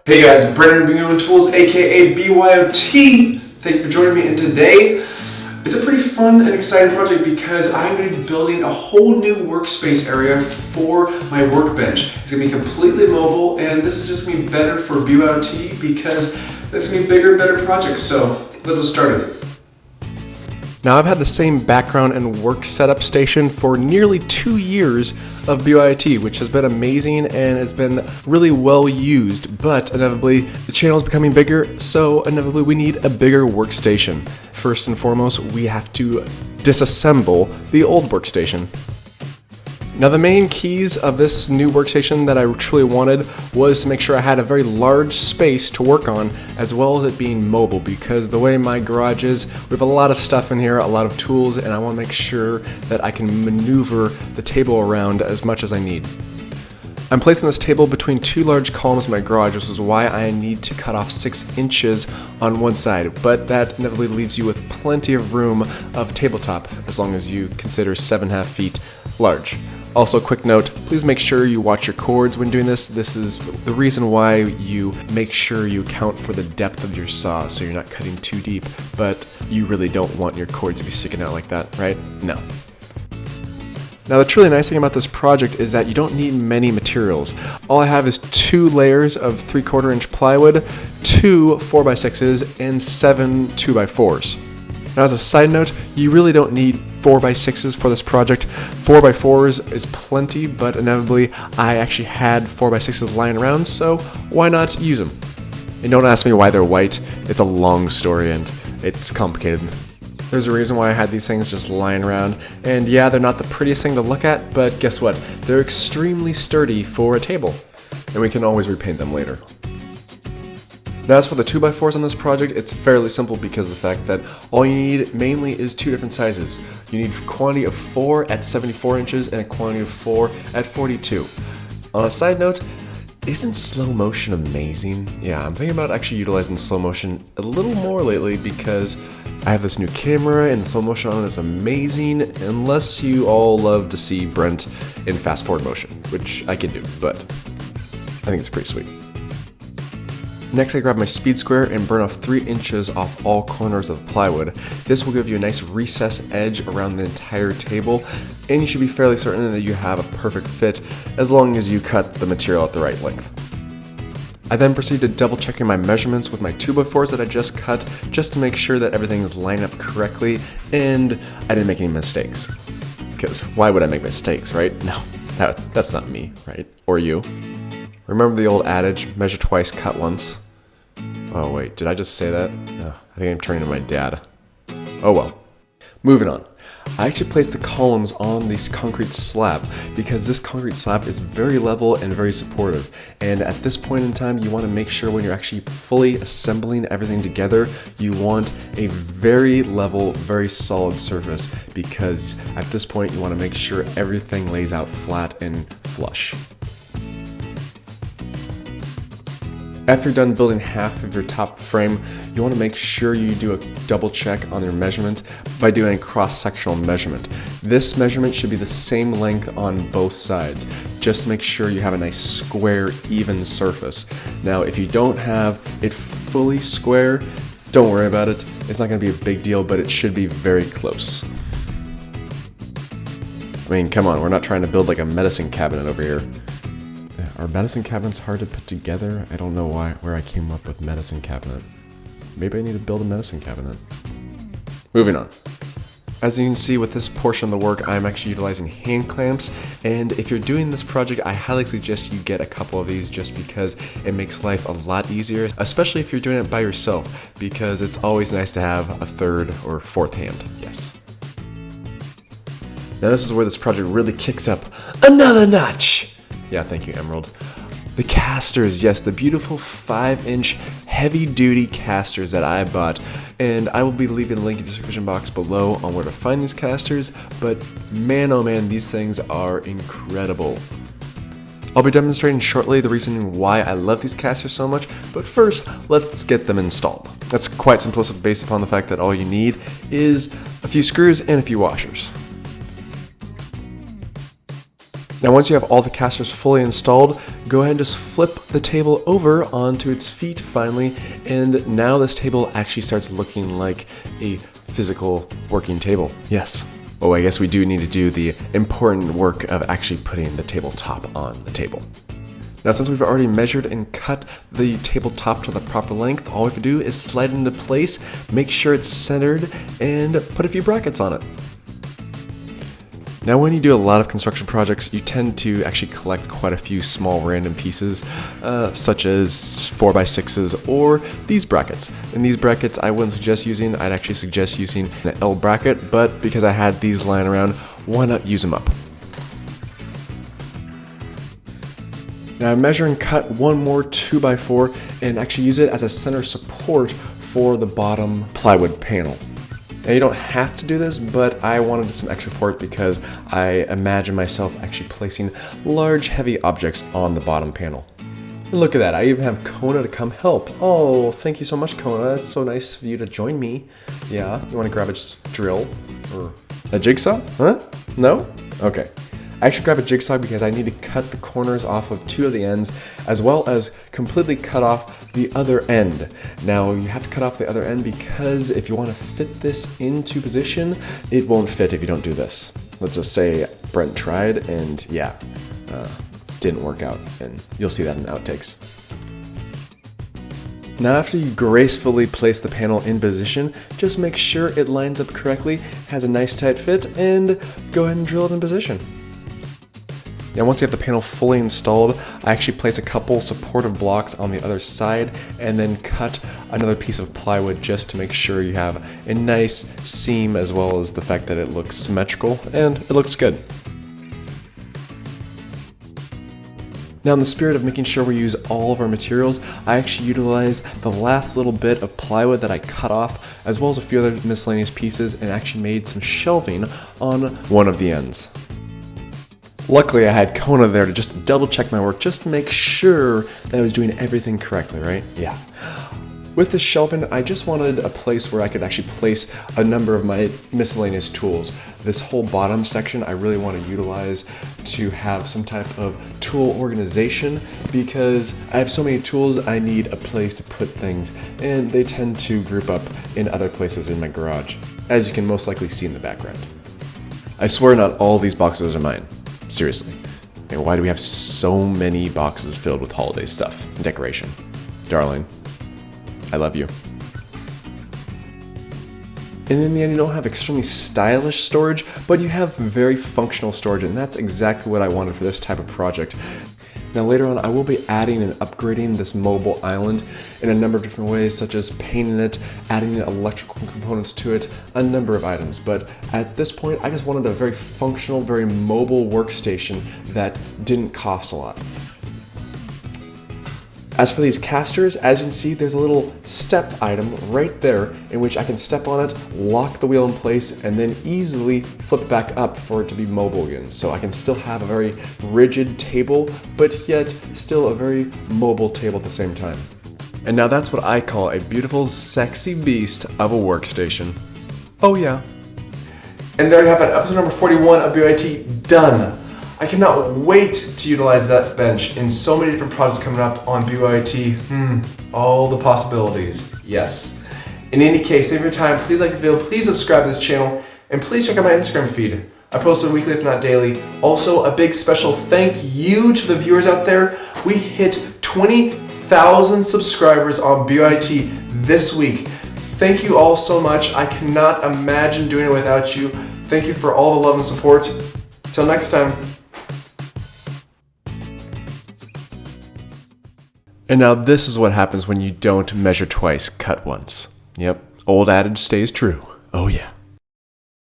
Hey guys, Brennan from BYOTools, aka BYOT. Thank you for joining me, and today it's a pretty fun and exciting project because I'm going to be building a whole new workspace area for my workbench. It's going to be completely mobile, and this is just going to be better for BYOT because this is going to be bigger and better projects. So let's get started. Now, I've had the same background and work setup station for nearly 2 years of BYOT, which has been amazing and has been really well used, but inevitably the channel is becoming bigger, so inevitably we need a bigger workstation. First and foremost, we have to disassemble the old workstation. Now, the main keys of this new workstation that I truly wanted was to make sure I had a very large space to work on, as well as it being mobile, because the way my garage is, we have a lot of stuff in here, a lot of tools, and I want to make sure that I can maneuver the table around as much as I need. I'm placing this table between two large columns in my garage, which is why I need to cut off 6 inches on one side, but that inevitably leaves you with plenty of room of tabletop, as long as you consider 7.5 feet large. Also, quick note, please make sure you watch your cords when doing this. This is the reason why you make sure you account for the depth of your saw so you're not cutting too deep, but you really don't want your cords to be sticking out like that, right? No. Now, the truly nice thing about this project is that you don't need many materials. All I have is 2 layers of 3/4 inch plywood, 2 4x6s, and 7 2x4s. Now, as a side note, you really don't need 4x6s for this project. 4x4s is plenty, but inevitably I actually had 4x6s lying around, so why not use them? And don't ask me why they're white. It's a long story and it's complicated. There's a reason why I had these things just lying around, and yeah, they're not the prettiest thing to look at, but guess what? They're extremely sturdy for a table, and we can always repaint them later. Now, as for the 2x4s on this project, it's fairly simple because of the fact that all you need mainly is 2 different sizes. You need a quantity of 4 at 74 inches and a quantity of 4 at 42. On a side note, isn't slow motion amazing? Yeah, I'm thinking about actually utilizing slow motion a little more lately because I have this new camera and the slow motion on it is amazing, unless you all love to see Brent in fast forward motion, which I can do, but I think it's pretty sweet. Next, I grab my speed square and burn off 3 inches off all corners of plywood. This will give you a nice recessed edge around the entire table, and you should be fairly certain that you have a perfect fit as long as you cut the material at the right length. I then proceed to double checking my measurements with my 2x4s that I just cut, just to make sure that everything is lined up correctly and I didn't make any mistakes. Because why would I make mistakes, right? No, that's not me, right? Or you. Remember the old adage, measure twice, cut once? Oh wait, did I just say that? No, I think I'm turning to my dad. Oh well. Moving on. I actually placed the columns on this concrete slab because this concrete slab is very level and very supportive. And at this point in time, you want to make sure when you're actually fully assembling everything together, you want a very level, very solid surface because at this point, you want to make sure everything lays out flat and flush. After you're done building half of your top frame, you want to make sure you do a double check on your measurements by doing a cross-sectional measurement. This measurement should be the same length on both sides, just to make sure you have a nice square, even surface. Now, if you don't have it fully square, don't worry about it. It's not going to be a big deal, but it should be very close. I mean, come on, we're not trying to build like a medicine cabinet over here. Are medicine cabinets hard to put together? I don't know where I came up with medicine cabinet. Maybe I need to build a medicine cabinet. Moving on. As you can see with this portion of the work, I'm actually utilizing hand clamps, and if you're doing this project, I highly suggest you get a couple of these just because it makes life a lot easier, especially if you're doing it by yourself, because it's always nice to have a 3rd or 4th hand. Yes. Now this is where this project really kicks up another notch. Yeah, thank you, Emerald. The casters, yes, the beautiful 5-inch heavy-duty casters that I bought, and I will be leaving a link in the description box below on where to find these casters, but man oh man, these things are incredible. I'll be demonstrating shortly the reason why I love these casters so much, but first, let's get them installed. That's quite simplistic based upon the fact that all you need is a few screws and a few washers. Now once you have all the casters fully installed, go ahead and just flip the table over onto its feet finally, and now this table actually starts looking like a physical working table. Yes. Oh, I guess we do need to do the important work of actually putting the tabletop on the table. Now since we've already measured and cut the tabletop to the proper length, all we have to do is slide it into place, make sure it's centered, and put a few brackets on it. Now when you do a lot of construction projects, you tend to actually collect quite a few small random pieces, such as 4x6s or these brackets. And these brackets I wouldn't suggest using, I'd actually suggest using an L bracket, but because I had these lying around, why not use them up? Now I measure and cut one more 2x4 and actually use it as a center support for the bottom plywood panel. Now you don't have to do this, but I wanted some extra support because I imagine myself actually placing large heavy objects on the bottom panel. And look at that, I even have Kona to come help. Oh, thank you so much, Kona. That's so nice of you to join me. Yeah, you want to grab a drill or a jigsaw? Huh? No? Okay. I actually grab a jigsaw because I need to cut the corners off of two of the ends, as well as completely cut off the other end. Now you have to cut off the other end because if you want to fit this into position, it won't fit if you don't do this. Let's just say Brent tried and yeah, didn't work out, and you'll see that in the outtakes. Now after you gracefully place the panel in position, just make sure it lines up correctly, has a nice tight fit, and go ahead and drill it in position. Now once you have the panel fully installed, I actually place a couple supportive blocks on the other side and then cut another piece of plywood just to make sure you have a nice seam, as well as the fact that it looks symmetrical and it looks good. Now in the spirit of making sure we use all of our materials, I actually utilize the last little bit of plywood that I cut off, as well as a few other miscellaneous pieces, and actually made some shelving on one of the ends. Luckily, I had Kona there to just double check my work, just to make sure that I was doing everything correctly, right? Yeah. With this shelving, I just wanted a place where I could actually place a number of my miscellaneous tools. This whole bottom section I really want to utilize to have some type of tool organization, because I have so many tools, I need a place to put things, and they tend to group up in other places in my garage, as you can most likely see in the background. I swear not all these boxes are mine. Seriously. And why do we have so many boxes filled with holiday stuff and decoration? Darling, I love you. And in the end, you don't have extremely stylish storage, but you have very functional storage, and that's exactly what I wanted for this type of project. Now later on, I will be adding and upgrading this mobile island in a number of different ways, such as painting it, adding electrical components to it, a number of items. But at this point, I just wanted a very functional, very mobile workstation that didn't cost a lot. As for these casters, as you can see, there's a little step item right there in which I can step on it, lock the wheel in place, and then easily flip back up for it to be mobile again. So I can still have a very rigid table, but yet still a very mobile table at the same time. And now that's what I call a beautiful, sexy beast of a workstation. Oh yeah. And there you have it, episode number 41 of BYOT done. I cannot wait to utilize that bench in so many different projects coming up on BYOT. All the possibilities, yes. In any case, thank you for your time. Please like the video, please subscribe to this channel, and please check out my Instagram feed. I post it weekly, if not daily. Also, a big special thank you to the viewers out there. We hit 20,000 subscribers on BYOT this week. Thank you all so much. I cannot imagine doing it without you. Thank you for all the love and support. Till next time. And now this is what happens when you don't measure twice, cut once. Yep, old adage stays true. Oh yeah.